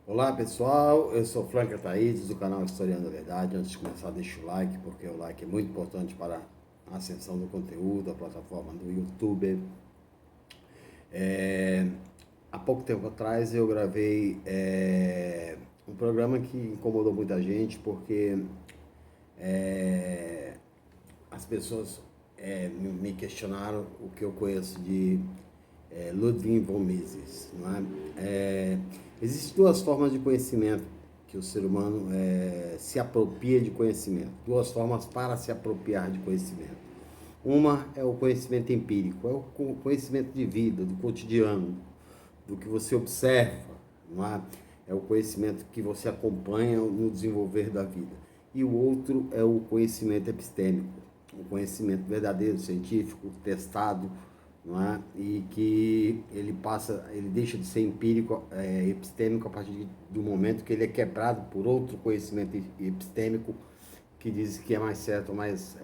Olá pessoal, eu sou Franca Thaís do canal Historiando a Verdade. Antes de começar, deixa o like, porque o like é muito importante para a ascensão do conteúdo, a plataforma do YouTube. É, Há pouco tempo atrás eu gravei um programa que incomodou muita gente, porque é, as pessoas me questionaram o que eu conheço de Ludwig von Mises. Não é? Existem duas formas de conhecimento que o ser humano se apropria de conhecimento. Duas formas para se apropriar de conhecimento. Uma é o conhecimento empírico, é o conhecimento de vida, do cotidiano, do que você observa, não é? É o conhecimento que você acompanha no desenvolver da vida. E o outro é o conhecimento epistêmico, o conhecimento verdadeiro, científico, testado, não é? E que ele deixa de ser empírico, epistêmico, a partir do momento que ele é quebrado por outro conhecimento epistêmico que diz que é mais certo, mas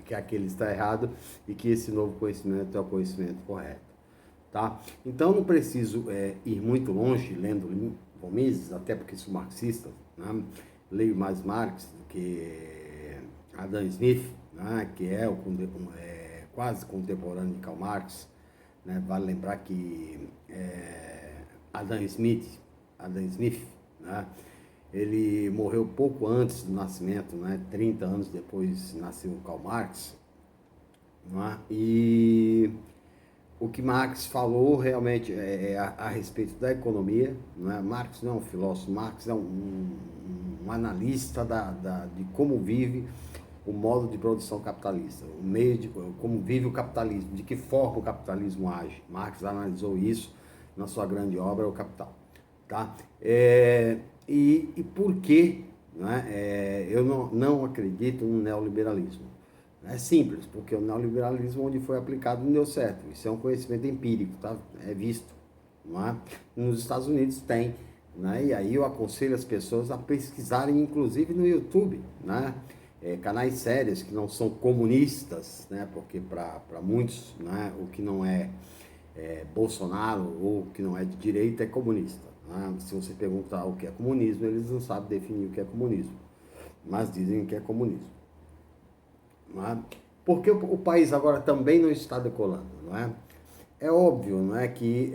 que aquele está errado, e que esse novo conhecimento é o conhecimento correto. Tá? Então não preciso ir muito longe lendo von Mises, até porque sou marxista, né? Leio mais Marx do que Adam Smith, né? Que é quase contemporâneo de Karl Marx. Né? Vale lembrar que Adam Smith, Adam Smith, né? Ele morreu pouco antes do nascimento, né? 30 anos depois nasceu Karl Marx, né? E o que Marx falou realmente é a respeito da economia. Não é? Marx não é um filósofo, Marx é um analista de como vive o modo de produção capitalista, o meio de como vive o capitalismo, de que forma o capitalismo age. Marx analisou isso na sua grande obra, O Capital. Tá? E por que, né, eu não acredito no neoliberalismo? É simples, porque o neoliberalismo, onde foi aplicado, não deu certo. Isso é um conhecimento empírico, tá? É visto. Não é? Nos Estados Unidos tem. Né? E aí eu aconselho as pessoas a pesquisarem, inclusive no YouTube, né? Canais sérios que não são comunistas, né? Porque para muitos, né, o que não Bolsonaro ou o que não é de direita é comunista. Né? Se você perguntar o que é comunismo, eles não sabem definir o que é comunismo, mas dizem que é comunismo. Não é? Porque o país agora também não está decolando, não é? É óbvio, não é, que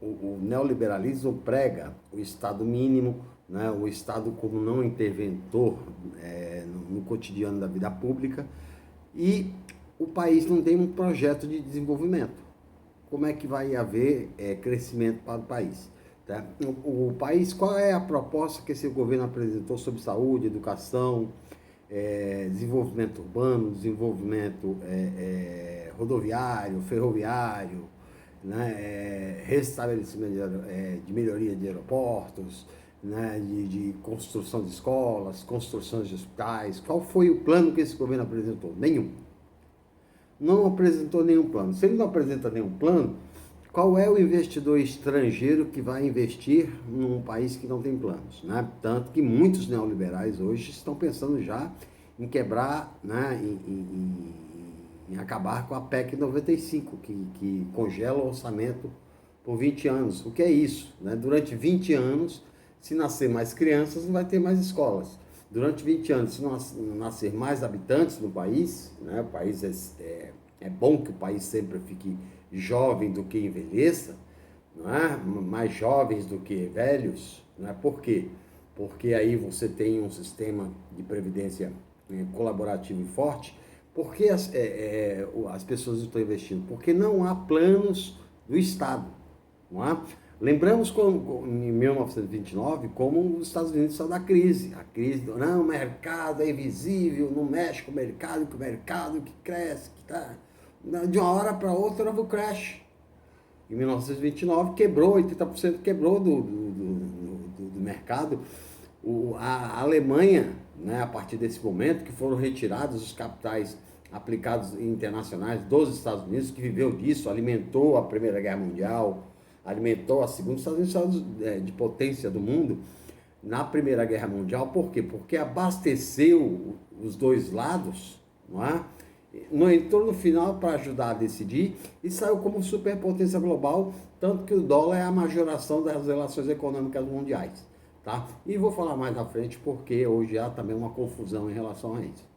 o neoliberalismo prega o Estado mínimo, né, o Estado como não interventor no cotidiano da vida pública, e o país não tem um projeto de desenvolvimento. Como é que vai haver crescimento para o país? Tá? O país, qual é a proposta que esse governo apresentou sobre saúde, educação, desenvolvimento urbano, desenvolvimento rodoviário, ferroviário, né, restabelecimento de melhoria de aeroportos, né, de construção de escolas, construções de hospitais? Qual foi o plano que esse governo apresentou? Nenhum. Não apresentou nenhum plano. Se ele não apresenta nenhum plano, qual é o investidor estrangeiro que vai investir num país que não tem planos? Né? Tanto que muitos neoliberais hoje estão pensando já em quebrar, né, em acabar com a PEC 95, que congela o orçamento por 20 anos. O que é isso? Né? Durante 20 anos, se nascer mais crianças, não vai ter mais escolas. Durante 20 anos, se não nascer mais habitantes no país, né, o país é bom que o país sempre fique jovem do que envelheça, não é? Mais jovens do que velhos. Não é? Por quê? Porque aí você tem um sistema de previdência colaborativo e forte. Por que as pessoas estão investindo? Porque não há planos do Estado. Não é? Lembramos em 1929 como os Estados Unidos saiu da crise. A crise do não, o mercado é invisível, não mexe com o mercado, que cresce, que tá. De uma hora para outra houve o crash. Em 1929 quebrou, 80% quebrou do mercado. A Alemanha, né, a partir desse momento, que foram retirados os capitais aplicados internacionais dos Estados Unidos, que viveu disso, alimentou a Primeira Guerra Mundial, alimentou a Segunda. Os Estados Unidos de potência do mundo na Primeira Guerra Mundial. Por quê? Porque abasteceu os dois lados, não é? não entrou no final para ajudar a decidir e saiu como superpotência global, tanto que o dólar é a majoração das relações econômicas mundiais. Tá? E vou falar mais na frente porque hoje há também uma confusão em relação a isso.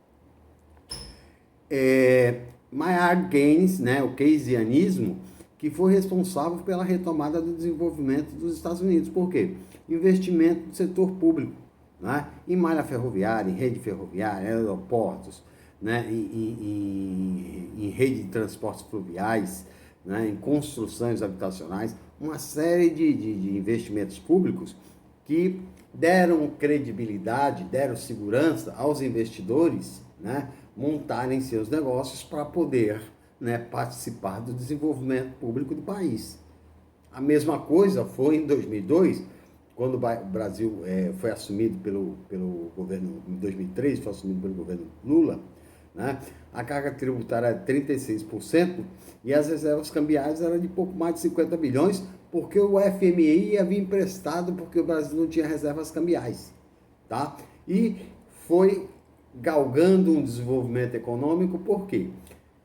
Maynard Keynes, né, o keynesianismo, que foi responsável pela retomada do desenvolvimento dos Estados Unidos. Por quê? Investimento no setor público, né, em malha ferroviária, em rede ferroviária, aeroportos, né, em rede de transportes fluviais, né, em construções habitacionais, uma série de investimentos públicos que deram credibilidade, deram segurança aos investidores, né, montarem seus negócios para poder, né, participar do desenvolvimento público do país. A mesma coisa foi em 2002, quando o Brasil foi assumido pelo governo, em 2003, foi assumido pelo governo Lula, né? A carga tributária era 36% e as reservas cambiais eram de pouco mais de 50 bilhões, porque o FMI havia emprestado porque o Brasil não tinha reservas cambiais, tá? E foi galgando um desenvolvimento econômico, porque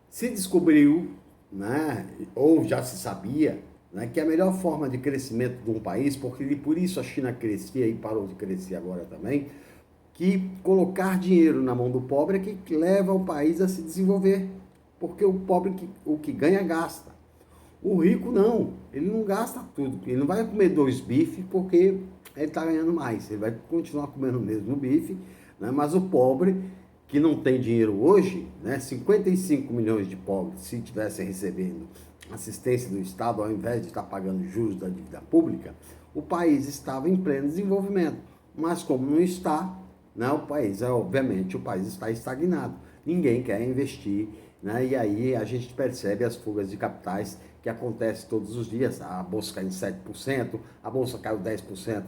se descobriu, né, ou já se sabia, né, que a melhor forma de crescimento de um país, porque por isso a China crescia e parou de crescer agora também, que colocar dinheiro na mão do pobre é que leva o país a se desenvolver, porque o pobre, o que ganha, gasta. O rico não, ele não gasta tudo, ele não vai comer 2 bifes porque ele está ganhando mais, ele vai continuar comendo o mesmo bife, né? Mas o pobre, que não tem dinheiro hoje, né? 55 milhões de pobres, se estivessem recebendo assistência do Estado, ao invés de estar pagando juros da dívida pública, o país estava em pleno desenvolvimento, mas como não está, né, o país, obviamente, o país está estagnado, ninguém quer investir, né, e aí a gente percebe as fugas de capitais que acontecem todos os dias. A bolsa caiu 7%, a bolsa caiu 10%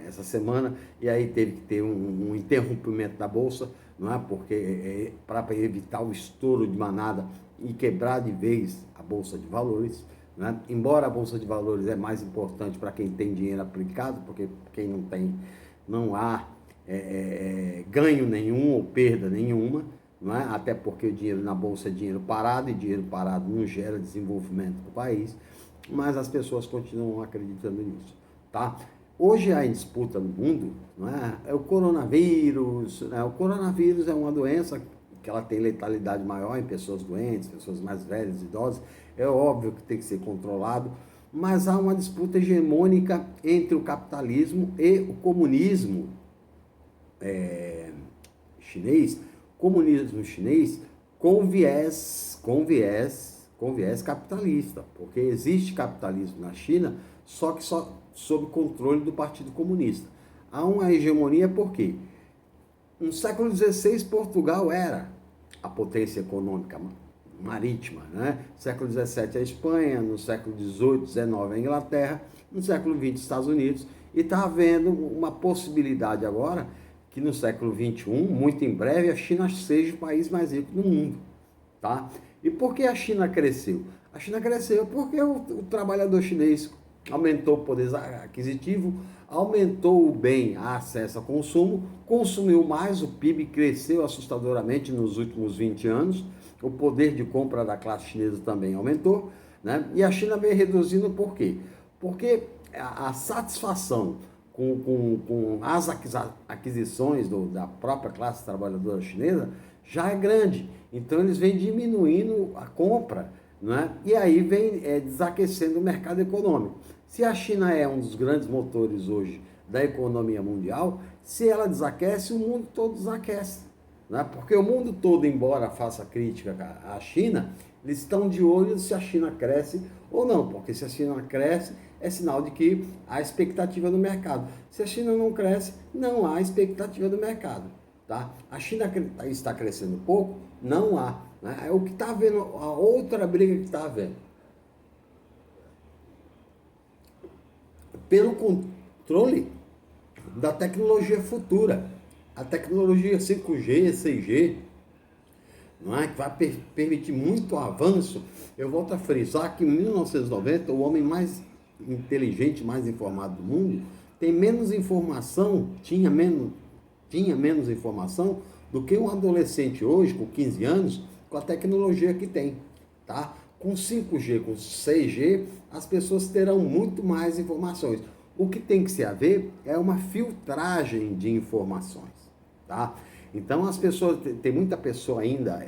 essa semana, e aí teve que ter um interrompimento da bolsa, não é? Porque para evitar o estouro de manada e quebrar de vez a bolsa de valores, né? Embora a bolsa de valores é mais importante para quem tem dinheiro aplicado, porque quem não tem, não há ganho nenhum ou perda nenhuma, não é? Até porque o dinheiro na bolsa é dinheiro parado, e dinheiro parado não gera desenvolvimento para o país, mas as pessoas continuam acreditando nisso, tá? Hoje há em disputa no mundo, não é o coronavírus, né? O coronavírus é uma doença que ela tem letalidade maior em pessoas doentes, pessoas mais velhas, idosas, é óbvio que tem que ser controlado, mas há uma disputa hegemônica entre o capitalismo e o comunismo chinês, comunismo chinês com viés capitalista, porque existe capitalismo na China, só que só sob controle do Partido Comunista. Há uma hegemonia porque no século XVI Portugal era a potência econômica marítima, né? No século XVII a Espanha, no século XVIII, XIX a Inglaterra, no século XX Estados Unidos, e está havendo uma possibilidade agora que no século XXI, muito em breve, a China seja o país mais rico do mundo, tá? E por que a China cresceu? A China cresceu porque o trabalhador chinês aumentou o poder aquisitivo, aumentou o bem a acesso ao consumo, consumiu mais, o PIB cresceu assustadoramente nos últimos 20 anos, o poder de compra da classe chinesa também aumentou, né? E a China vem reduzindo por quê? Porque a satisfação com as aquisições da própria classe trabalhadora chinesa já é grande. Então eles vêm diminuindo a compra, né? E aí vem desaquecendo o mercado econômico. Se a China é um dos grandes motores hoje da economia mundial, se ela desaquece, o mundo todo desaquece, né? Porque o mundo todo, embora faça crítica à China, eles estão de olho se a China cresce ou não, porque se a China cresce, é sinal de que há expectativa do mercado. Se a China não cresce, não há expectativa do mercado, tá? A China está crescendo pouco, não há, né? É o que está havendo, a outra briga que está havendo. Pelo controle da tecnologia futura, a tecnologia 5G, 6G, não é? Que vai permitir muito avanço. Eu volto a frisar que em 1990, o homem mais inteligente, mais informado do mundo, tem menos informação, tinha menos informação do que um adolescente hoje, com 15 anos, com a tecnologia que tem, tá? Com 5G, com 6G, as pessoas terão muito mais informações. O que tem que se haver é uma filtragem de informações, tá? Então, as pessoas, tem muita pessoa ainda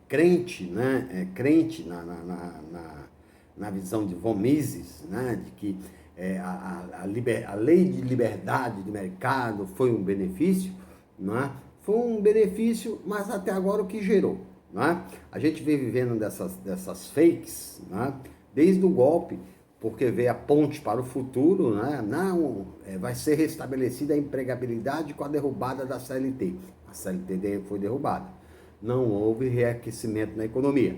crente, né? Crente na visão de von Mises, né? De que a lei de liberdade de mercado foi um benefício, não é? Foi um benefício, mas até agora o que gerou, não é? A gente vem vivendo dessas fakes, não é? Desde o golpe, porque veio a ponte para o futuro, né? Não, vai ser restabelecida a empregabilidade com a derrubada da CLT. A CLT foi derrubada. Não houve reaquecimento na economia.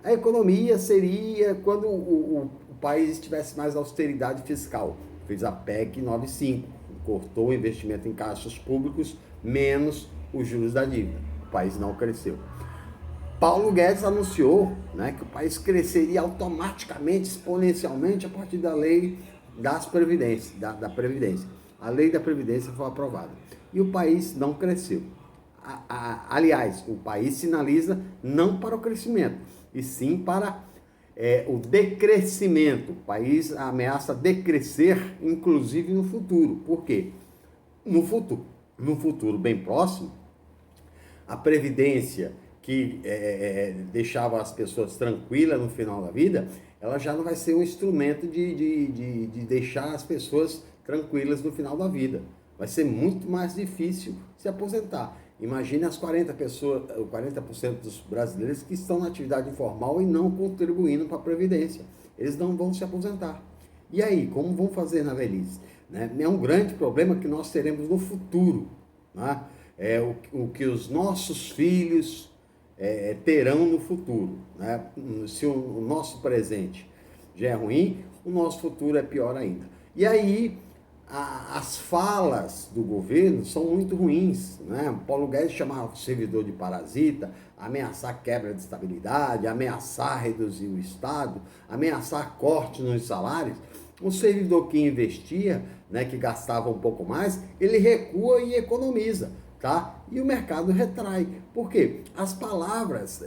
A economia seria quando o país tivesse mais austeridade fiscal. Fez a PEC 95, cortou o investimento em caixas públicos, menos os juros da dívida. O país não cresceu. Paulo Guedes anunciou, né, que o país cresceria automaticamente, exponencialmente, a partir da lei da Previdência. A lei da Previdência foi aprovada. E o país não cresceu. Aliás, o país sinaliza não para o crescimento, e sim para o decrescimento. O país ameaça decrescer, inclusive no futuro. Por quê? No futuro bem próximo, a Previdência que deixava as pessoas tranquilas no final da vida, ela já não vai ser um instrumento de deixar as pessoas tranquilas no final da vida. Vai ser muito mais difícil se aposentar. Imagine as 40% dos brasileiros que estão na atividade informal e não contribuindo para a Previdência. Eles não vão se aposentar. E aí, como vão fazer na velhice? Né? É um grande problema que nós teremos no futuro. Né? O que os nossos filhos terão no futuro. Né? Se o nosso presente já é ruim, o nosso futuro é pior ainda. E aí, as falas do governo são muito ruins, né? Paulo Guedes chamava o servidor de parasita, ameaçar quebra de estabilidade, ameaçar reduzir o Estado, ameaçar corte nos salários. O servidor que investia, né, que gastava um pouco mais, ele recua e economiza, tá? E o mercado retrai. Por quê? As palavras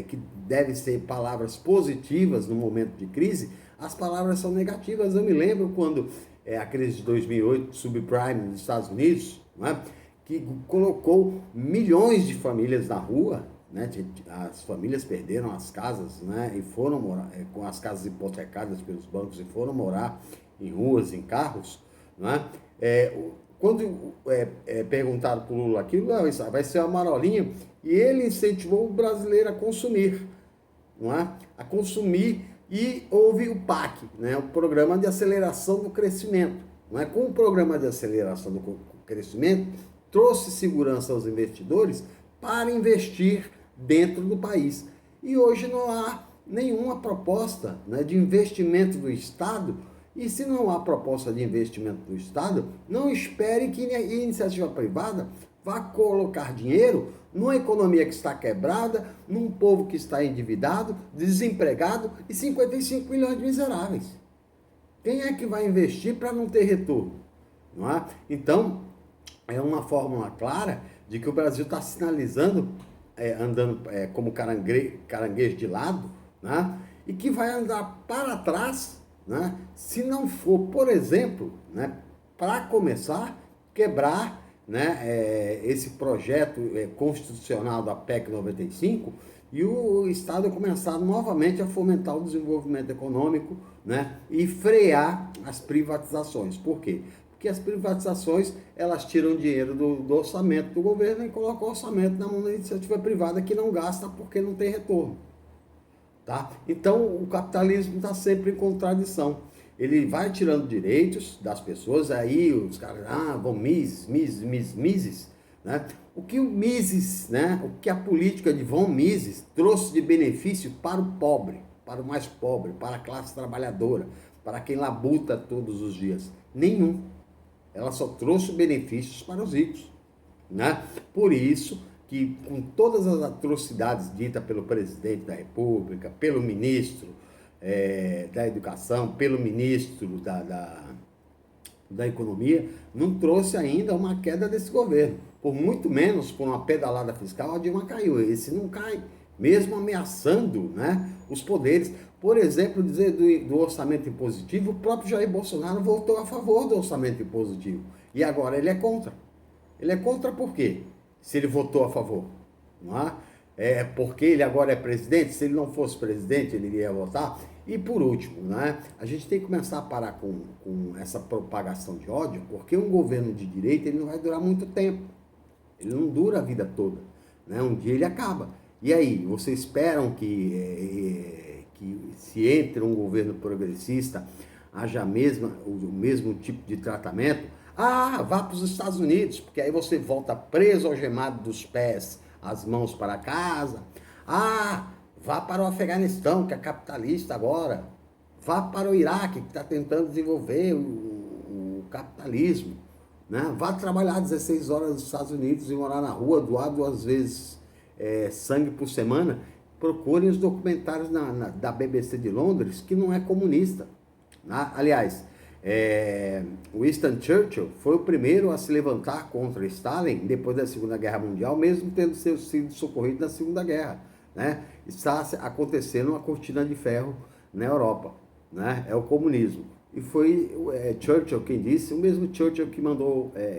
que devem ser palavras positivas no momento de crise, as palavras são negativas. Eu me lembro quando a crise de 2008, subprime nos Estados Unidos, né, que colocou milhões de famílias na rua, né, as famílias perderam as casas, né, e foram morar, com as casas hipotecadas pelos bancos, e foram morar em ruas, em carros, né. Quando perguntaram para o Lula aquilo, não, isso vai ser uma marolinha, e ele incentivou o brasileiro a consumir, não é? A consumir. E houve o PAC, né, o Programa de Aceleração do Crescimento. Não é? Com o Programa de Aceleração do Crescimento, trouxe segurança aos investidores para investir dentro do país. E hoje não há nenhuma proposta, né, de investimento do Estado. E se não há proposta de investimento do Estado, não espere que a iniciativa privada vá colocar dinheiro numa economia que está quebrada, num povo que está endividado, desempregado e 55 milhões de miseráveis. Quem é que vai investir para não ter retorno? Não é? Então, é uma fórmula clara de que o Brasil está sinalizando, andando como caranguejo de lado, né? E que vai andar para trás, né? Se não for, por exemplo, né, para começar, quebrar, né, esse projeto constitucional da PEC 95 e o Estado começar novamente a fomentar o desenvolvimento econômico, né, e frear as privatizações. Por quê? Porque as privatizações, elas tiram dinheiro do orçamento do governo e colocam o orçamento na mão da iniciativa privada que não gasta porque não tem retorno. Tá? Então, o capitalismo está sempre em contradição. Ele vai tirando direitos das pessoas, aí os caras, vão Mises, né? O que o Mises, né? O que a política de von Mises trouxe de benefício para o pobre, para o mais pobre, para a classe trabalhadora, para quem labuta todos os dias? Nenhum. Ela só trouxe benefícios para os ricos, né? Por isso que, com todas as atrocidades ditas pelo presidente da República, pelo ministro da Educação, pelo ministro da economia, não trouxe ainda uma queda desse governo. Por muito menos, por uma pedalada fiscal, a Dilma caiu. Esse não cai, mesmo ameaçando, né, os poderes. Por exemplo, dizer do orçamento impositivo, o próprio Jair Bolsonaro votou a favor do orçamento impositivo. E agora ele é contra. Ele é contra por quê? Se ele votou a favor. Não é? É porque ele agora é presidente. Se ele não fosse presidente, ele iria votar. E por último, né, a gente tem que começar a parar com essa propagação de ódio, porque um governo de direita ele não vai durar muito tempo. Ele não dura a vida toda. Né? Um dia ele acaba. E aí, vocês esperam que se entre um governo progressista, haja o mesmo tipo de tratamento? Ah, vá para os Estados Unidos, porque aí você volta preso, algemado dos pés, as mãos para casa. Ah, vá para o Afeganistão, que é capitalista agora. Vá para o Iraque, que está tentando desenvolver o capitalismo. Né? Vá trabalhar 16 horas nos Estados Unidos e morar na rua, doar 2 vezes sangue por semana. Procurem os documentários da BBC de Londres, que não é comunista. Né? Aliás, Winston Churchill foi o primeiro a se levantar contra Stalin depois da Segunda Guerra Mundial, mesmo tendo sido socorrido na Segunda Guerra. Né? Está acontecendo uma cortina de ferro na Europa. Né? É o comunismo. E foi Churchill quem disse, o mesmo Churchill que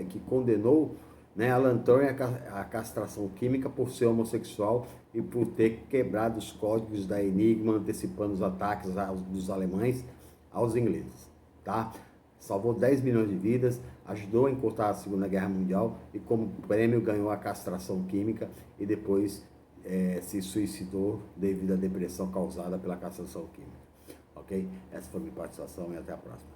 que condenou, né, Alan Turing a castração química por ser homossexual e por ter quebrado os códigos da Enigma, antecipando os ataques dos alemães aos ingleses. Tá? Salvou 10 milhões de vidas, ajudou a encurtar a Segunda Guerra Mundial e como prêmio ganhou a castração química e depois se suicidou devido à depressão causada pela castração química. Ok? Essa foi a minha participação e até a próxima.